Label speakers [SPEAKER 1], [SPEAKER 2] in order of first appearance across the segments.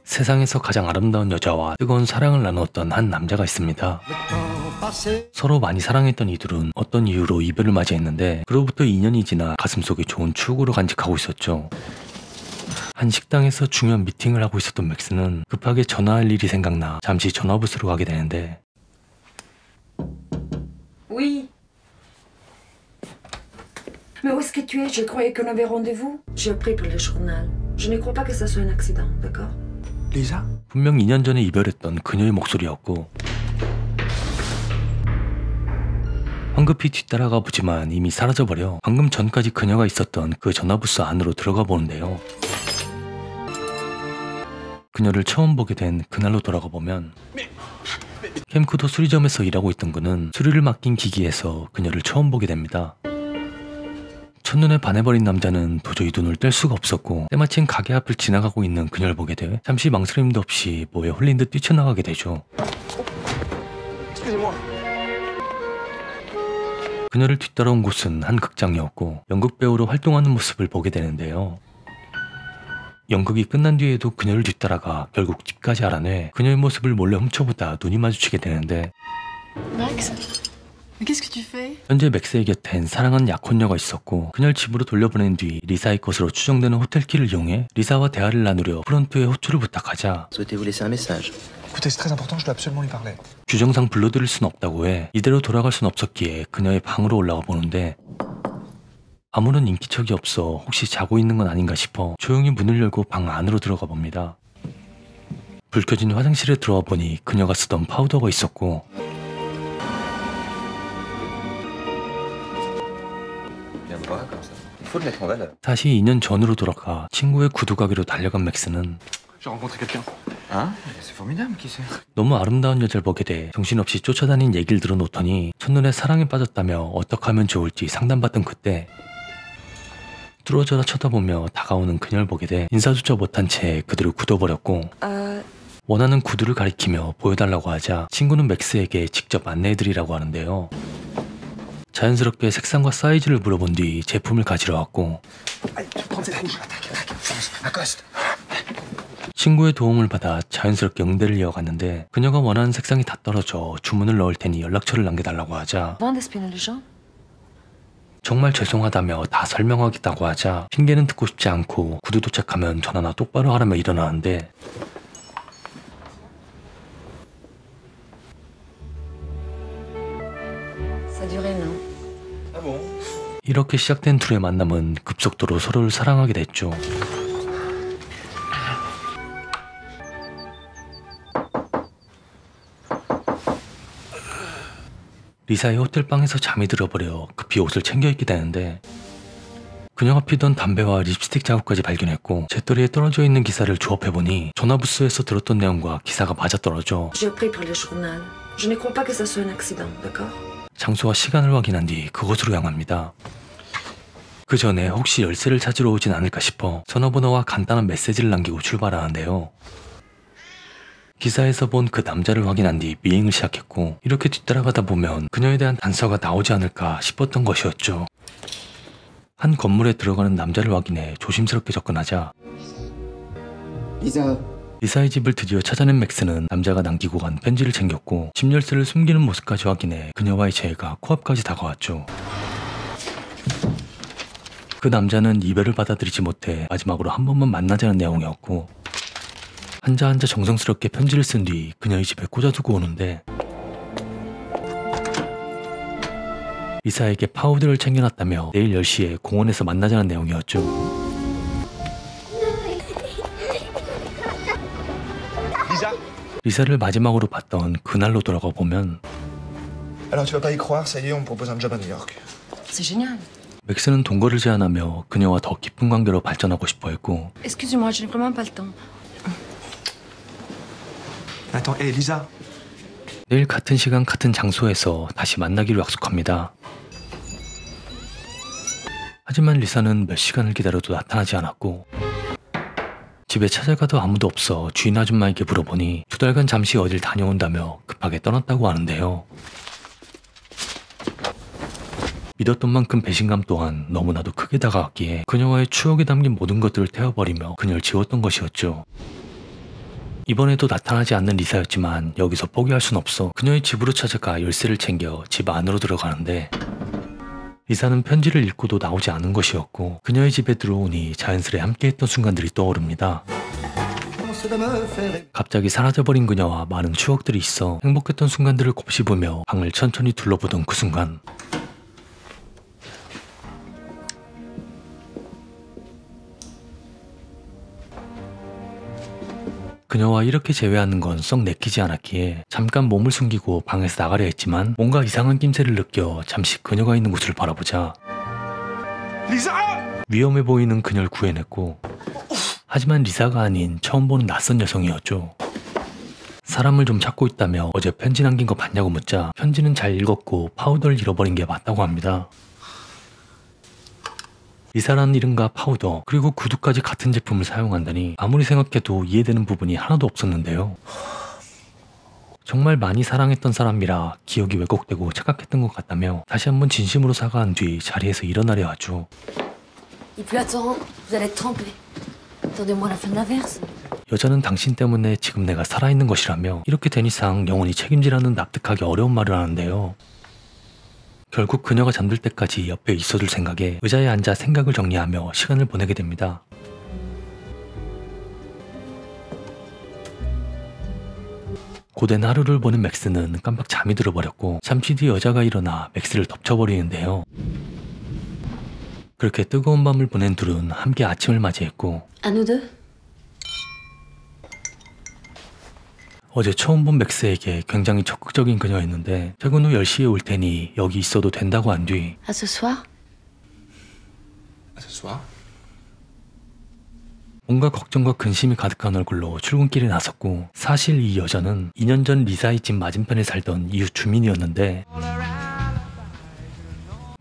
[SPEAKER 1] 세상에서 가장 아름다운 여자와 뜨거운 사랑을 나누었던 한 남자가 있습니다. 서로 많이 사랑했던 이들은 어떤 이유로 이별을 맞이했는데 그로부터 2년이 지나 가슴속에 좋은 추억으로 간직하고 있었죠. 한 식당에서 중요한 미팅을 하고 있었던 맥스는 급하게 전화할 일이 생각나 잠시 전화부스로 가게 되는데
[SPEAKER 2] Oui. Mais où est-ce que tu es? Je croyais qu'on avait rendez-vous. J'ai appris pour le journal. Je ne crois pas que ça soit un accident, d'accord?
[SPEAKER 3] Lisa?
[SPEAKER 1] 분명 2년 전에 이별했던 그녀의 목소리였고 황급히 뒤따라가 보지만 이미 사라져버려 방금 전까지 그녀가 있었던 그 전화부스 안으로 들어가 보는데요. 그녀를 처음 보게 된 그날로 돌아가 보면 캠코더 수리점에서 일하고 있던 그는 수리를 맡긴 기기에서 그녀를 처음 보게 됩니다. 첫눈에 반해버린 남자는 도저히 눈을 뗄 수가 없었고 때마침 가게 앞을 지나가고 있는 그녀를 보게 돼 잠시 망설임도 없이 뭐에 홀린 듯 뛰쳐나가게 되죠. 그녀를 뒤따라온 곳은 한 극장이었고 연극 배우로 활동하는 모습을 보게 되는데요. 연극이 끝난 뒤에도 그녀를 뒤따라가 결국 집까지 알아내 그녀의 모습을 몰래 훔쳐보다 눈이 마주치게 되는데
[SPEAKER 4] Max, mais qu'est-ce que tu fais?
[SPEAKER 1] 현재 맥스의 곁엔 사랑하는 약혼녀가 있었고 그녀를 집으로 돌려보낸 뒤 리사의 것으로 추정되는 호텔키를 이용해 리사와 대화를 나누려 프론트에 호출을 부탁하자
[SPEAKER 3] Souhaitez-vous laisser un message?
[SPEAKER 5] Écoutez, c'est très important, je dois absolument lui parler.
[SPEAKER 1] 규정상 불러들일 순 없다고 해 이대로 돌아갈 순 없었기에 그녀의 방으로 올라가 보는데 아무런 인기척이 없어 혹시 자고 있는 건 아닌가 싶어 조용히 문을 열고 방 안으로 들어가 봅니다. 불 켜진 화장실에 들어와 보니 그녀가 쓰던 파우더가 있었고 다시 2년 전으로 돌아가 친구의 구두 가게로 달려간 맥스는
[SPEAKER 5] J'ai rencontré quelqu'un.
[SPEAKER 3] Hein? C'est formidable, qui c'est?
[SPEAKER 1] 너무 아름다운 여자를 보게 돼 정신없이 쫓아다닌 얘기를 들어놓더니 첫눈에 사랑에 빠졌다며 어떻게 하면 좋을지 상담받던 그때 뚫어져라 쳐다보며 다가오는 그녀를 보게 돼 인사조차 못한 채 그들을 굳어버렸고 원하는 구두를 가리키며 보여달라고 하자 친구는 맥스에게 직접 안내해드리라고 하는데요. 자연스럽게 색상과 사이즈를 물어본 뒤 제품을 가지러 왔고 친구의 도움을 받아 자연스럽게 응대를 이어갔는데 그녀가 원하는 색상이 다 떨어져 주문을 넣을 테니 연락처를 남겨달라고 하자 정말 죄송하다며 다 설명하겠다고 하자 핑계는 듣고 싶지 않고 구두 도착하면 전화나 똑바로 하라며 일어나는데 이렇게 시작된 둘의 만남은 급속도로 서로를 사랑하게 됐죠. 리사의 호텔방에서 잠이 들어버려 급히 옷을 챙겨 입게 되는데 그녀가 피던 담배와 립스틱 자국까지 발견했고 재떨이에 떨어져 있는 기사를 조합해보니 전화부스에서 들었던 내용과 기사가 맞아떨어져 장소와 시간을 확인한 뒤 그곳으로 향합니다. 그 전에 혹시 열쇠를 찾으러 오진 않을까 싶어 전화번호와 간단한 메시지를 남기고 출발하는데요. 기사에서 본 그 남자를 확인한 뒤 미행을 시작했고 이렇게 뒤따라가다 보면 그녀에 대한 단서가 나오지 않을까 싶었던 것이었죠. 한 건물에 들어가는 남자를 확인해 조심스럽게 접근하자 리사의 집을 드디어 찾아낸 맥스는 남자가 남기고 간 편지를 챙겼고 집 열쇠를 숨기는 모습까지 확인해 그녀와의 재회가 코앞까지 다가왔죠. 그 남자는 이별을 받아들이지 못해 마지막으로 한 번만 만나자는 내용이었고 한자 정성스럽게 편지를 쓴 뒤 그녀의 집에 꽂아두고 오는데 리사에게 파우더를 챙겨놨다며 내일 10시에 공원에서 만나자는 내용이었죠. 리사를 마지막으로 봤던 그날로 돌아가 보면
[SPEAKER 5] Alors tu vas pas y croire, ça y est, on me propose un job à New York.
[SPEAKER 2] C'est génial.
[SPEAKER 1] 맥스는 동거를 제안하며 그녀와 더 깊은 관계로 발전하고 싶어 했고
[SPEAKER 2] Excuse-moi, je n'ai vraiment pas le temps.
[SPEAKER 5] Attends, hé, Lisa.
[SPEAKER 1] 내일 같은 시간 같은 장소에서 다시 만나기로 약속합니다. 하지만 리사는 몇 시간을 기다려도 나타나지 않았고 집에 찾아가도 아무도 없어 주인 아줌마에게 물어보니 2달간 잠시 어딜 다녀온다며 급하게 떠났다고 하는데요. 믿었던 만큼 배신감 또한 너무나도 크게 다가왔기에 그녀와의 추억에 담긴 모든 것들을 태워버리며 그녀를 지웠던 것이었죠. 이번에도 나타나지 않는 리사였지만 여기서 포기할 순 없어 그녀의 집으로 찾아가 열쇠를 챙겨 집 안으로 들어가는데 리사는 편지를 읽고도 나오지 않은 것이었고 그녀의 집에 들어오니 자연스레 함께했던 순간들이 떠오릅니다. 갑자기 사라져버린 그녀와 많은 추억들이 있어 행복했던 순간들을 곱씹으며 방을 천천히 둘러보던 그 순간 그녀와 이렇게 재회하는 건 썩 내키지 않았기에 잠깐 몸을 숨기고 방에서 나가려 했지만 뭔가 이상한 낌새를 느껴 잠시 그녀가 있는 곳을 바라보자 위험해 보이는 그녀를 구해냈고 하지만 리사가 아닌 처음 보는 낯선 여성이었죠. 사람을 좀 찾고 있다며 어제 편지 남긴 거 봤냐고 묻자 편지는 잘 읽었고 파우더를 잃어버린 게 맞다고 합니다. 리사라는 이름과 파우더 그리고 구두까지 같은 제품을 사용한다니 아무리 생각해도 이해되는 부분이 하나도 없었는데요. 정말 많이 사랑했던 사람이라 기억이 왜곡되고 착각했던 것 같다며 다시 한번 진심으로 사과한 뒤 자리에서 일어나려 하죠.
[SPEAKER 2] Il pleut à torrent, vous allez être trempés. Attendez-moi la fin de l'averse.
[SPEAKER 1] 여자는 당신 때문에 지금 내가 살아있는 것이라며 이렇게 된 이상 영원히 책임지라는 납득하기 어려운 말을 하는데요. 결국 그녀가 잠들 때까지 옆에 있어줄 생각에 의자에 앉아 생각을 정리하며 시간을 보내게 됩니다. 고된 하루를 보낸 맥스는 깜빡 잠이 들어버렸고 잠시 뒤 여자가 일어나 맥스를 덮쳐버리는데요. 그렇게 뜨거운 밤을 보낸 둘은 함께 아침을 맞이했고
[SPEAKER 2] À nous deux?
[SPEAKER 1] 어제 처음 본 맥스에게 굉장히 적극적인 그녀였는데 퇴근 후 10시에 올 테니 여기 있어도 된다고 한 뒤
[SPEAKER 2] À ce soir?
[SPEAKER 5] À ce soir.
[SPEAKER 1] 뭔가 걱정과 근심이 가득한 얼굴로 출근길에 나섰고 사실 이 여자는 2년 전 리사의 집 맞은편에 살던 이웃 주민이었는데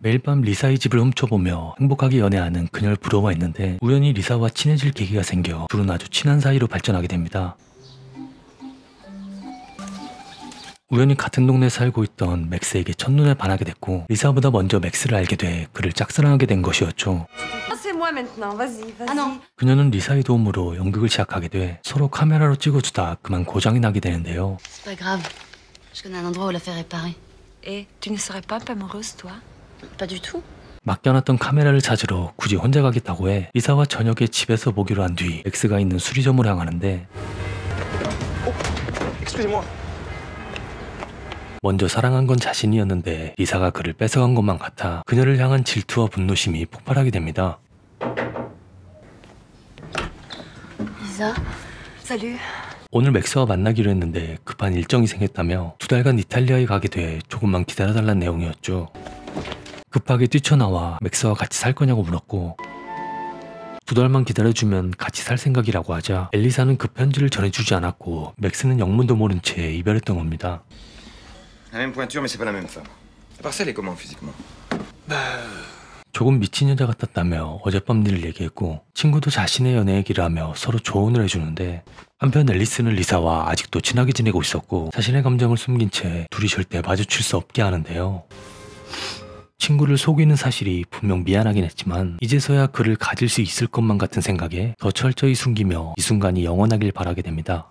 [SPEAKER 1] 매일 밤 리사의 집을 훔쳐보며 행복하게 연애하는 그녀를 부러워했는데 우연히 리사와 친해질 계기가 생겨 둘은 아주 친한 사이로 발전하게 됩니다. 우연히 같은 동네에 살고 있던 맥스에게 첫눈에 반하게 됐고 리사보다 먼저 맥스를 알게 돼 그를 짝사랑하게 된 것이었죠.
[SPEAKER 2] C'est moi maintenant, vas-y, vas-y.
[SPEAKER 4] Ah non.
[SPEAKER 1] 그녀는 리사의 도움으로 연극을 시작하게 돼 서로 카메라로 찍어주다 그만 고장이 나게 되는데요.
[SPEAKER 4] C'est pas grave. Je connais un endroit où la faire réparer.
[SPEAKER 2] Et tu ne serais pas amoureuse, toi?
[SPEAKER 4] Pas du tout.
[SPEAKER 1] 맡겨놨던 카메라를 찾으러 굳이 혼자 가겠다고 해 리사와 저녁에 집에서 보기로 한 뒤 맥스가 있는 수리점으로 향하는데
[SPEAKER 5] Excusez-moi.
[SPEAKER 1] 먼저 사랑한 건 자신이었는데 리사가 그를 뺏어간 것만 같아 그녀를 향한 질투와 분노심이 폭발하게 됩니다.
[SPEAKER 4] Lisa.
[SPEAKER 2] Salut.
[SPEAKER 1] 오늘 맥스와 만나기로 했는데 급한 일정이 생겼다며 2달간 이탈리아에 가게 돼 조금만 기다려달란 내용이었죠. 급하게 뛰쳐나와 맥스와 같이 살 거냐고 물었고 2달만 기다려주면 같이 살 생각이라고 하자 엘리사는 그 편지를 전해주지 않았고 맥스는 영문도 모른 채 이별했던 겁니다.
[SPEAKER 3] La même pointure, mais c'est pas la même femme. À part ça, elle est comment physiquement?
[SPEAKER 1] 조금 미친 여자 같았다며 어젯밤 일을 얘기했고 친구도 자신의 연애 얘기를 하며 서로 조언을 해주는데 한편 앨리스는 리사와 아직도 친하게 지내고 있었고 자신의 감정을 숨긴 채 둘이 절대 마주칠 수 없게 하는데요. 친구를 속이는 사실이 분명 미안하긴 했지만 이제서야 그를 가질 수 있을 것만 같은 생각에 더 철저히 숨기며 이 순간이 영원하길 바라게 됩니다.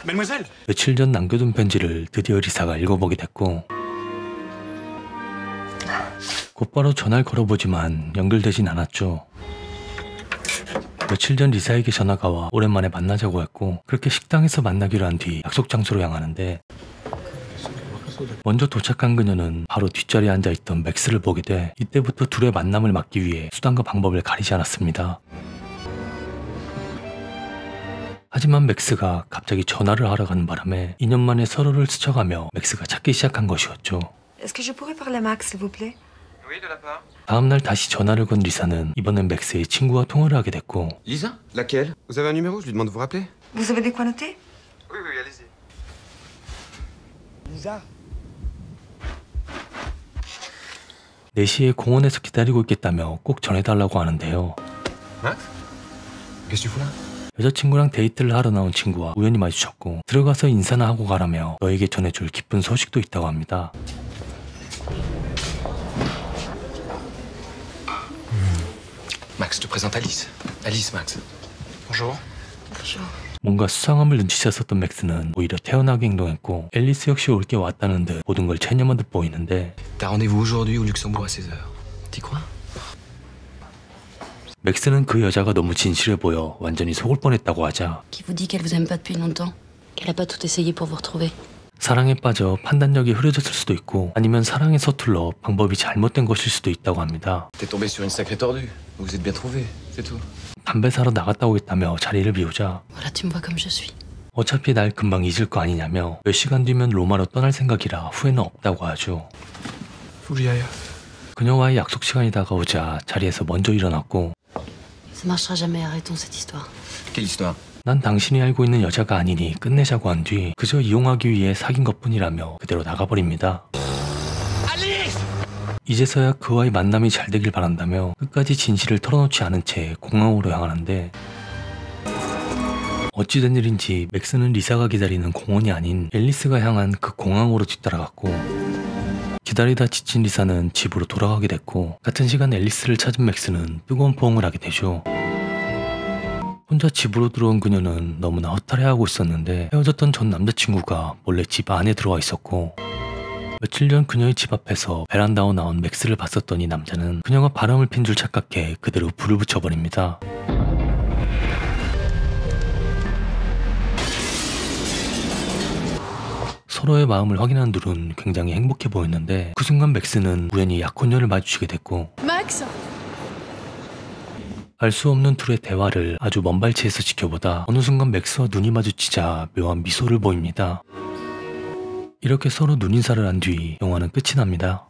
[SPEAKER 5] Mademoiselle.
[SPEAKER 1] 며칠 전 남겨둔 편지를 드디어 리사가 읽어보게 됐고 곧바로 전화를 걸어보지만 연결되진 않았죠. 며칠 전 리사에게 전화가 와 오랜만에 만나자고 했고 그렇게 식당에서 만나기로 한 뒤 약속 장소로 향하는데 먼저 도착한 그녀는 바로 뒷자리에 앉아있던 맥스를 보게 돼 이때부터 둘의 만남을 막기 위해 수단과 방법을 가리지 않았습니다. 하지만 맥스가 갑자기 전화를 하러 가는 바람에 2년 만에 서로를 스쳐가며 맥스가 찾기 시작한 것이었죠.
[SPEAKER 2] Est-ce que je pourrais parler à Max, s'il vous plaît?
[SPEAKER 3] Oui, de la part.
[SPEAKER 1] 다음날 다시 전화를 건 리사는 이번엔 맥스의 친구와 통화를 하게 됐고
[SPEAKER 3] Lisa? Laquelle? Vous avez un numéro? Je lui demande de vous rappeler?
[SPEAKER 2] Vous avez des quoi noter?
[SPEAKER 3] Oui, oui, allez-y.
[SPEAKER 5] Lisa.
[SPEAKER 1] 4시에 공원에서 기다리고 있겠다며 꼭 전해달라고 하는데요.
[SPEAKER 3] Max? Qu'est-ce que tu fous là?
[SPEAKER 1] 여자친구랑 데이트를 하러 나온 친구와 우연히 마주쳤고 들어가서 인사나 하고 가라며 너에게 전해줄 기쁜 소식도 있다고 합니다.
[SPEAKER 6] Max, je te présente Alice. Alice, Max.
[SPEAKER 5] Bonjour.
[SPEAKER 4] Bonjour.
[SPEAKER 1] 뭔가 수상함을 눈치챘었던 맥스는 오히려 태연하게 행동했고 앨리스 역시 올 게 왔다는 듯 모든 걸 체념한 듯 보이는데
[SPEAKER 6] T'as rendez-vous aujourd'hui au Luxembourg à 16h. T'y crois?
[SPEAKER 1] 맥스는 그 여자가 너무 진실해 보여 완전히 속을 뻔했다고 하자
[SPEAKER 4] Qui vous dit qu'elle vous aime pas depuis longtemps? Qu'elle a pas tout essayé pour vous retrouver?
[SPEAKER 1] 사랑에 빠져 판단력이 흐려졌을 수도 있고 아니면 사랑에 서툴러 방법이 잘못된 것일 수도 있다고 합니다.
[SPEAKER 6] T'es tombé sur une sacrée tordue. Vous vous êtes bien trouvés, c'est tout.
[SPEAKER 1] 담배 사러 나갔다 오겠다며 자리를 비우자
[SPEAKER 4] Voilà, tu me vois comme je suis.
[SPEAKER 1] 어차피 날 금방 잊을 거 아니냐며 몇 시간 뒤면 로마로 떠날 생각이라 후회는 없다고 하죠.
[SPEAKER 5] Faut que j'y aille.
[SPEAKER 1] 그녀와의 약속 시간이 다가오자 자리에서 먼저 일어났고
[SPEAKER 4] Ça marchera jamais, arrêtons cette histoire.
[SPEAKER 6] Quelle histoire?
[SPEAKER 1] 난 당신이 알고 있는 여자가 아니니 끝내자고 한 뒤 그저 이용하기 위해 사귄 것뿐이라며 그대로 나가버립니다. 이제서야 그와의 만남이 잘 되길 바란다며 끝까지 진실을 털어놓지 않은 채 공항으로 향하는데 어찌된 일인지 맥스는 리사가 기다리는 공원이 아닌 앨리스가 향한 그 공항으로 뒤따라갔고 기다리다 지친 리사는 집으로 돌아가게 됐고 같은 시간 앨리스를 찾은 맥스는 뜨거운 포옹을 하게 되죠. 혼자 집으로 들어온 그녀는 너무나 허탈해하고 있었는데 헤어졌던 전 남자친구가 몰래 집 안에 들어와 있었고 며칠 전 그녀의 집 앞에서 베란다로 나온 맥스를 봤었더니 남자는 그녀가 바람을 핀 줄 착각해 그대로 불을 붙여버립니다. 서로의 마음을 확인한 둘은 굉장히 행복해 보였는데 그 순간 맥스는 우연히 약혼녀를 마주치게 됐고
[SPEAKER 4] Max!
[SPEAKER 1] 알 수 없는 둘의 대화를 아주 먼 발치에서 지켜보다 어느 순간 맥스와 눈이 마주치자 묘한 미소를 보입니다. 이렇게 서로 눈인사를 한 뒤 영화는 끝이 납니다.